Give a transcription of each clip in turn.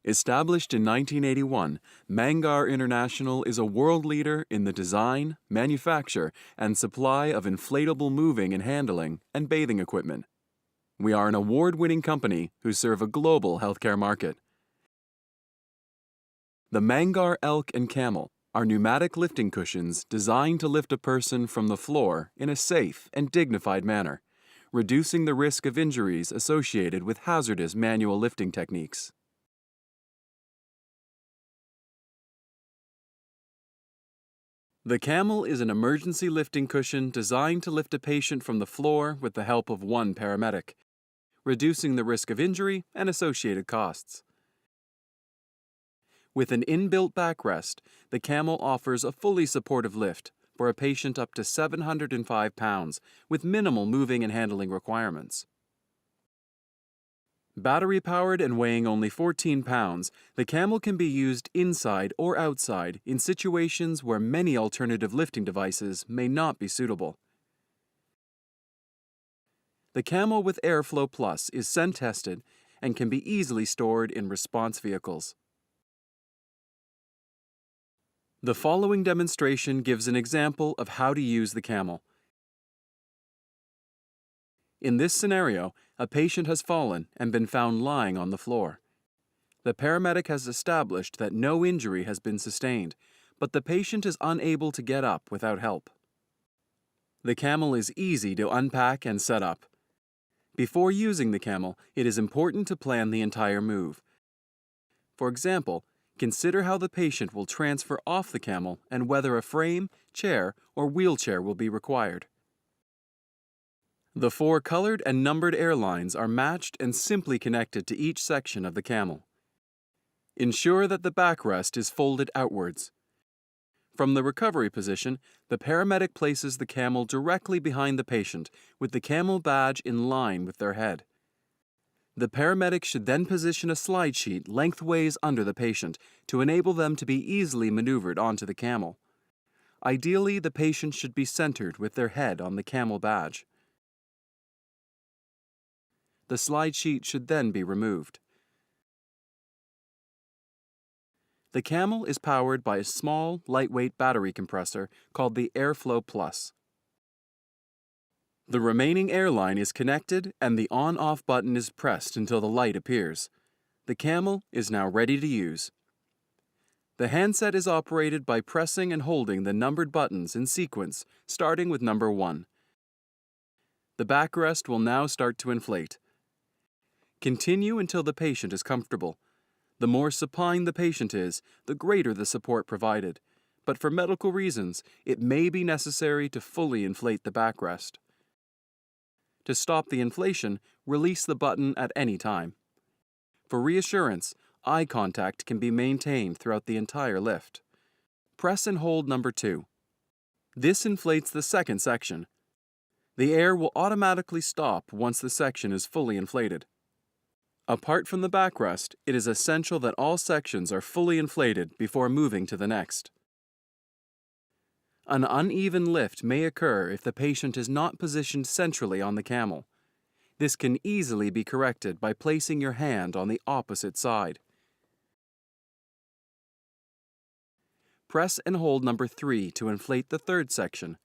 Established in 1981, Mangar International is a world leader in the design, manufacture, and supply of inflatable moving and handling and bathing equipment. We are an award-winning company who serve a global healthcare market. The Mangar Elk and Camel are pneumatic lifting cushions designed to lift a person from the floor in a safe and dignified manner, reducing the risk of injuries associated with hazardous manual lifting techniques. The Camel is an emergency lifting cushion designed to lift a patient from the floor with the help of one paramedic, reducing the risk of injury and associated costs. With an inbuilt backrest, the Camel offers a fully supportive lift for a patient up to 705 pounds with minimal moving and handling requirements. Battery-powered and weighing only 14 pounds, the Camel can be used inside or outside in situations where many alternative lifting devices may not be suitable. The Camel with Airflow Plus is scent-tested and can be easily stored in response vehicles. The following demonstration gives an example of how to use the Camel. In this scenario, a patient has fallen and been found lying on the floor. The paramedic has established that no injury has been sustained, but the patient is unable to get up without help. The Camel is easy to unpack and set up. Before using the Camel, it is important to plan the entire move. For example, consider how the patient will transfer off the Camel and whether a frame, chair, or wheelchair will be required. The 4 colored and numbered airlines are matched and simply connected to each section of the Camel. Ensure that the backrest is folded outwards. From the recovery position, the paramedic places the Camel directly behind the patient with the Camel badge in line with their head. The paramedic should then position a slide sheet lengthways under the patient to enable them to be easily maneuvered onto the Camel. Ideally, the patient should be centered with their head on the Camel badge. The slide sheet should then be removed. The Camel is powered by a small, lightweight battery compressor called the Airflow Plus. The remaining airline is connected and the on-off button is pressed until the light appears. The Camel is now ready to use. The handset is operated by pressing and holding the numbered buttons in sequence, starting with number 1. The backrest will now start to inflate. Continue until the patient is comfortable. The more supine the patient is, the greater the support provided. But for medical reasons, it may be necessary to fully inflate the backrest. To stop the inflation, release the button at any time. For reassurance, eye contact can be maintained throughout the entire lift. Press and hold number 2. This inflates the second section. The air will automatically stop once the section is fully inflated. Apart from the backrest, it is essential that all sections are fully inflated before moving to the next. An uneven lift may occur if the patient is not positioned centrally on the Camel. This can easily be corrected by placing your hand on the opposite side. Press and hold number 3 to inflate the third section.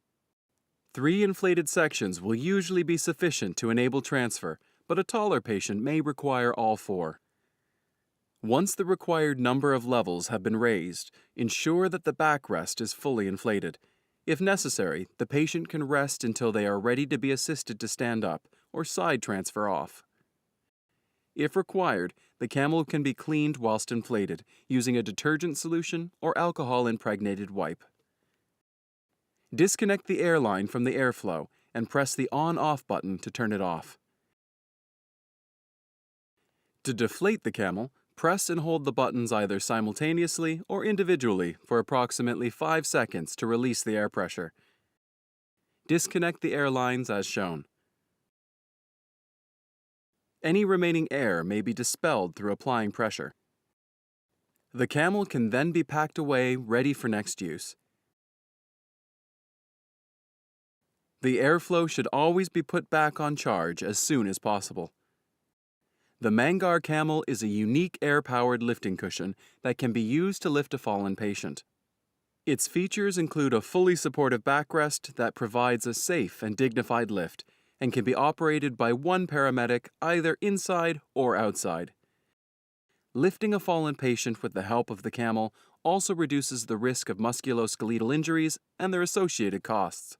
3 inflated sections will usually be sufficient to enable transfer, but a taller patient may require all 4. Once the required number of levels have been raised, ensure that the backrest is fully inflated. If necessary, the patient can rest until they are ready to be assisted to stand up or side transfer off. If required, the Camel can be cleaned whilst inflated using a detergent solution or alcohol-impregnated wipe. Disconnect the airline from the airflow and press the on-off button to turn it off. To deflate the Camel, press and hold the buttons either simultaneously or individually for approximately 5 seconds to release the air pressure. Disconnect the airlines as shown. Any remaining air may be dispelled through applying pressure. The Camel can then be packed away, ready for next use. The airflow should always be put back on charge as soon as possible. The Mangar Camel is a unique air-powered lifting cushion that can be used to lift a fallen patient. Its features include a fully supportive backrest that provides a safe and dignified lift and can be operated by one paramedic either inside or outside. Lifting a fallen patient with the help of the camel also reduces the risk of musculoskeletal injuries and their associated costs.